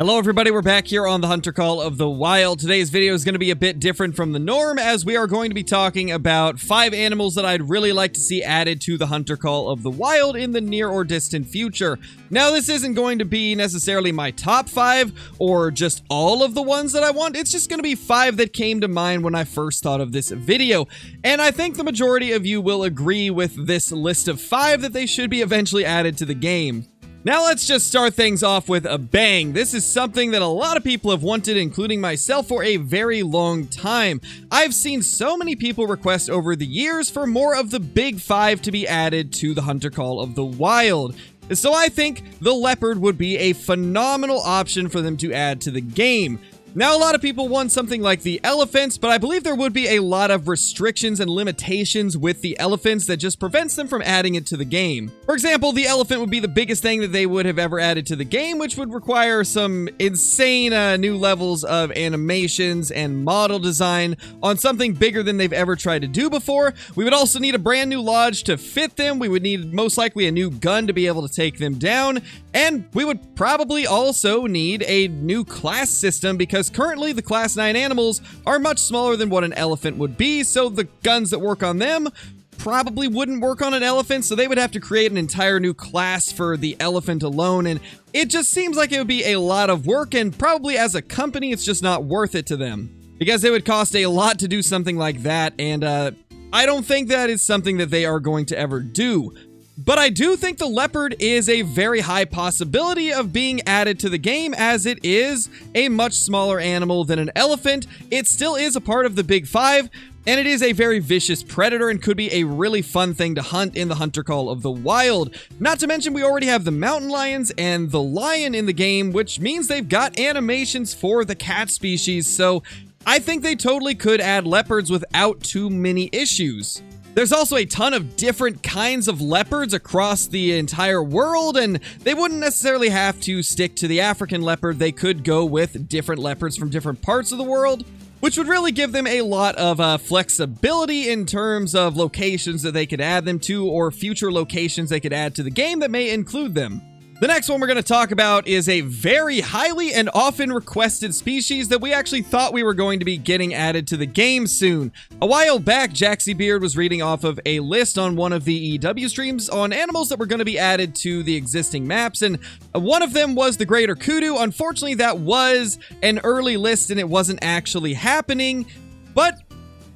Hello everybody, we're back here on the Hunter Call of the Wild. Today's video is going to be a bit different from the norm as we are going to be talking about 5 animals that I'd really like to see added to the Hunter Call of the Wild in the near or distant future. Now this isn't going to be necessarily my top 5 or just all of the ones that I want, it's just going to be 5 that came to mind when I first thought of this video. And I think the majority of you will agree with this list of 5 that they should be eventually added to the game. Now let's just start things off with a bang. This is something that a lot of people have wanted, including myself, for a very long time. I've seen so many people request over the years for more of the big 5 to be added to the Hunter Call of the Wild. So I think the leopard would be a phenomenal option for them to add to the game. Now, a lot of people want something like the elephants, but I believe there would be a lot of restrictions and limitations with the elephants that just prevents them from adding it to the game. For example, the elephant would be the biggest thing that they would have ever added to the game, which would require some insane new levels of animations and model design on something bigger than they've ever tried to do before. We would also need a brand new lodge to fit them. We would need most likely a new gun to be able to take them down. And we would probably also need a new class system because currently the class 9 animals are much smaller than what an elephant would be, so the guns that work on them probably wouldn't work on an elephant, so they would have to create an entire new class for the elephant alone, and it just seems like it would be a lot of work, and probably as a company it's just not worth it to them. Because it would cost a lot to do something like that, and I don't think that is something that they are going to ever do. But I do think the leopard is a very high possibility of being added to the game as it is a much smaller animal than an elephant. It still is a part of the big 5, and it is a very vicious predator and could be a really fun thing to hunt in the Hunter Call of the Wild. Not to mention we already have the mountain lions and the lion in the game, which means they've got animations for the cat species, so I think they totally could add leopards without too many issues. There's also a ton of different kinds of leopards across the entire world, and they wouldn't necessarily have to stick to the African leopard. They could go with different leopards from different parts of the world, which would really give them a lot of flexibility in terms of locations that they could add them to or future locations they could add to the game that may include them. The next one we're going to talk about is a very highly and often requested species that we actually thought we were going to be getting added to the game soon. A while back, Jaxie Beard was reading off of a list on one of the EW streams on animals that were going to be added to the existing maps, and one of them was the greater kudu. Unfortunately, that was an early list and it wasn't actually happening, but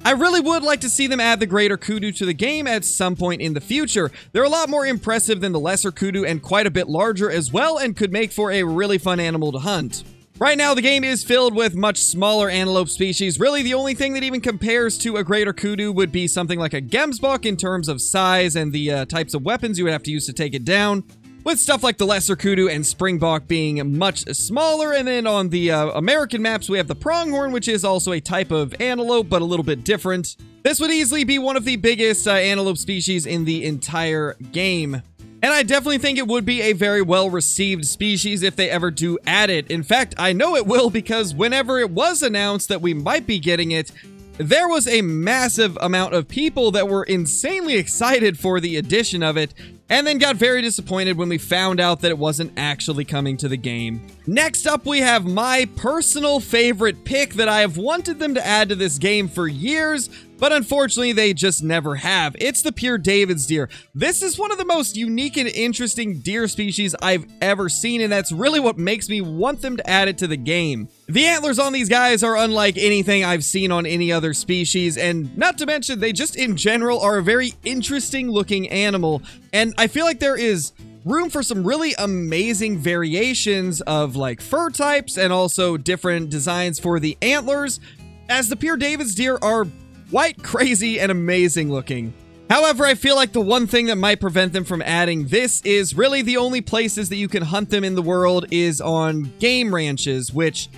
I really would like to see them add the greater kudu to the game at some point in the future. They're a lot more impressive than the lesser kudu and quite a bit larger as well and could make for a really fun animal to hunt. Right now, the game is filled with much smaller antelope species. Really, the only thing that even compares to a greater kudu would be something like a gemsbok in terms of size and the types of weapons you would have to use to take it down, with stuff like the lesser kudu and springbok being much smaller. And then on the American maps, we have the pronghorn, which is also a type of antelope, but a little bit different. This would easily be one of the biggest antelope species in the entire game. And I definitely think it would be a very well-received species if they ever do add it. In fact, I know it will because whenever it was announced that we might be getting it, there was a massive amount of people that were insanely excited for the addition of it, and then got very disappointed when we found out that it wasn't actually coming to the game. Next up, we have my personal favorite pick that I have wanted them to add to this game for years, but unfortunately they just never have. It's the pure David's deer. This is one of the most unique and interesting deer species I've ever seen, and that's really what makes me want them to add it to the game. The antlers on these guys are unlike anything I've seen on any other species, and not to mention they just in general are a very interesting looking animal, and I feel like there is room for some really amazing variations of like fur types and also different designs for the antlers, as the pure David's deer are quite crazy and amazing looking. However, I feel like the one thing that might prevent them from adding this is really the only places that you can hunt them in the world is on game ranches, which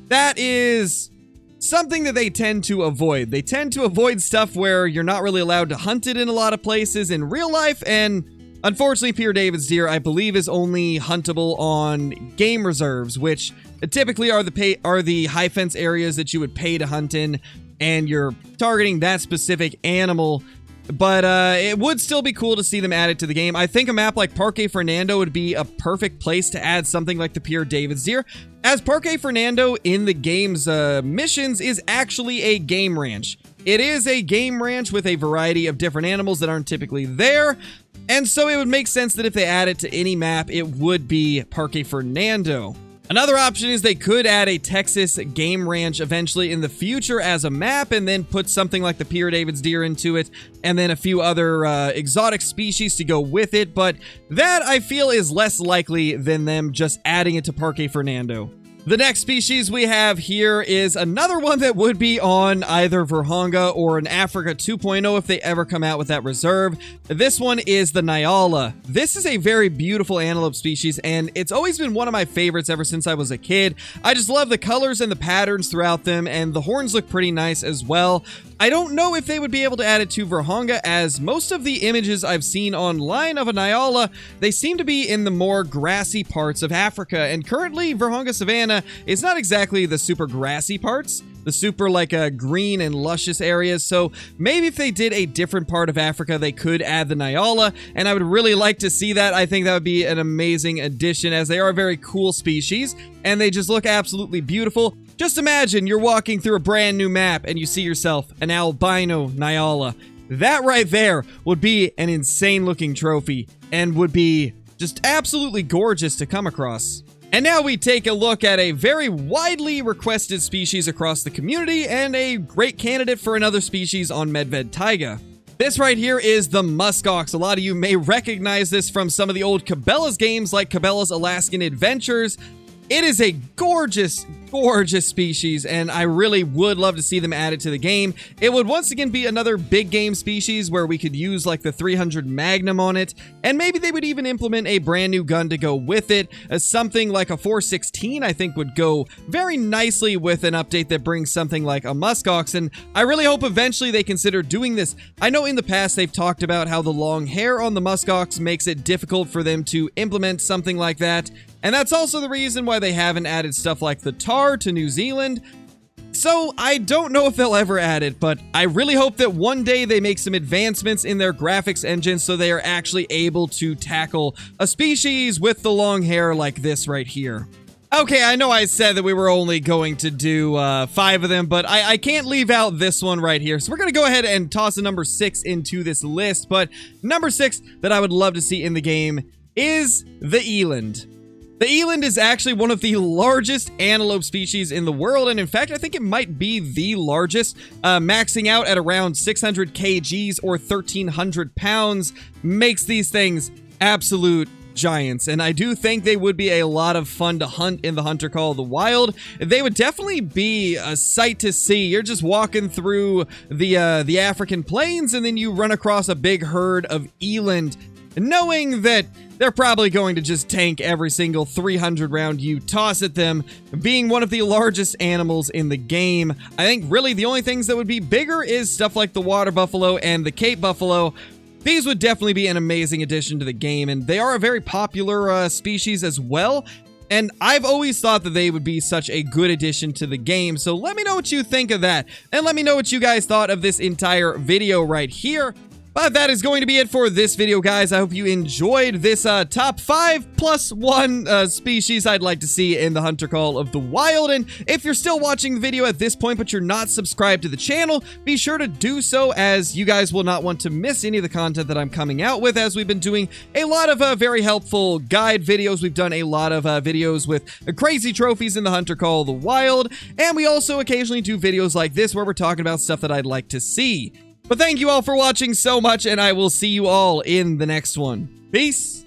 that is something that they tend to avoid. They tend to avoid stuff where you're not really allowed to hunt it in a lot of places in real life, and unfortunately, pure David's deer, I believe, is only huntable on game reserves, which typically are the high fence areas that you would pay to hunt in, and you're targeting that specific animal. but it would still be cool to see them added to the game. I think a map like Parque Fernando would be a perfect place to add something like the Pier David's Deer, as Parque Fernando in the game's missions is actually a game ranch. It is a game ranch with a variety of different animals that aren't typically there, and so it would make sense that if they add it to any map, it would be Parque Fernando. Another option is they could add a Texas game ranch eventually in the future as a map and then put something like the Pier David's Deer into it and then a few other exotic species to go with it, but that I feel is less likely than them just adding it to Parque Fernando. The next species we have here is another one that would be on either Virhonga or an Africa 2.0 if they ever come out with that reserve. This one is the Nyala. This is a very beautiful antelope species, and it's always been one of my favorites ever since I was a kid. I just love the colors and the patterns throughout them, and the horns look pretty nice as well. I don't know if they would be able to add it to Virhonga, as most of the images I've seen online of a Nyala, they seem to be in the more grassy parts of Africa, and currently Virhonga Savanna is not exactly the super grassy parts, the super green and luscious areas, so maybe if they did a different part of Africa, they could add the Nyala, and I would really like to see that. I think that would be an amazing addition, as they are a very cool species, and they just look absolutely beautiful. Just imagine you're walking through a brand new map and you see yourself an albino Nyala. That right there would be an insane looking trophy and would be just absolutely gorgeous to come across. And now we take a look at a very widely requested species across the community and a great candidate for another species on Medved Taiga. This right here is the muskox. A lot of you may recognize this from some of the old Cabela's games like Cabela's Alaskan Adventures. It is a gorgeous, gorgeous species, and I really would love to see them added to the game. It would once again be another big game species where we could use like the 300 Magnum on it, and maybe they would even implement a brand new gun to go with it. As something like a 416 I think would go very nicely with an update that brings something like a muskox, and I really hope eventually they consider doing this. I know in the past they've talked about how the long hair on the muskox makes it difficult for them to implement something like that, and that's also the reason why they haven't added stuff like the tar to New Zealand. So I don't know if they'll ever add it, but I really hope that one day they make some advancements in their graphics engine so they are actually able to tackle a species with the long hair like this right here. Okay, I know I said that we were only going to do 5 of them, but I can't leave out this one right here. So we're going to go ahead and toss a number 6 into this list, but number 6 that I would love to see in the game is the eland. The eland is actually one of the largest antelope species in the world, and in fact, I think it might be the largest, maxing out at around 600 kgs or 1,300 pounds, makes these things absolute giants, and I do think they would be a lot of fun to hunt in the Hunter Call of the Wild. They would definitely be a sight to see. You're just walking through the African plains, and then you run across a big herd of eland, knowing that they're probably going to just tank every single 300 round you toss at them, being one of the largest animals in the game. I think really the only things that would be bigger is stuff like the water buffalo and the Cape buffalo. These would definitely be an amazing addition to the game, and they are a very popular species as well. And I've always thought that they would be such a good addition to the game, so let me know what you think of that. And let me know what you guys thought of this entire video right here. But that is going to be it for this video, guys. I hope you enjoyed this top 5 plus 1 species I'd like to see in the Hunter Call of the Wild. And if you're still watching the video at this point, but you're not subscribed to the channel, be sure to do so, as you guys will not want to miss any of the content that I'm coming out with, as we've been doing a lot of very helpful guide videos. We've done a lot of videos with crazy trophies in the Hunter Call of the Wild. And we also occasionally do videos like this where we're talking about stuff that I'd like to see. But thank you all for watching so much, and I will see you all in the next one. Peace!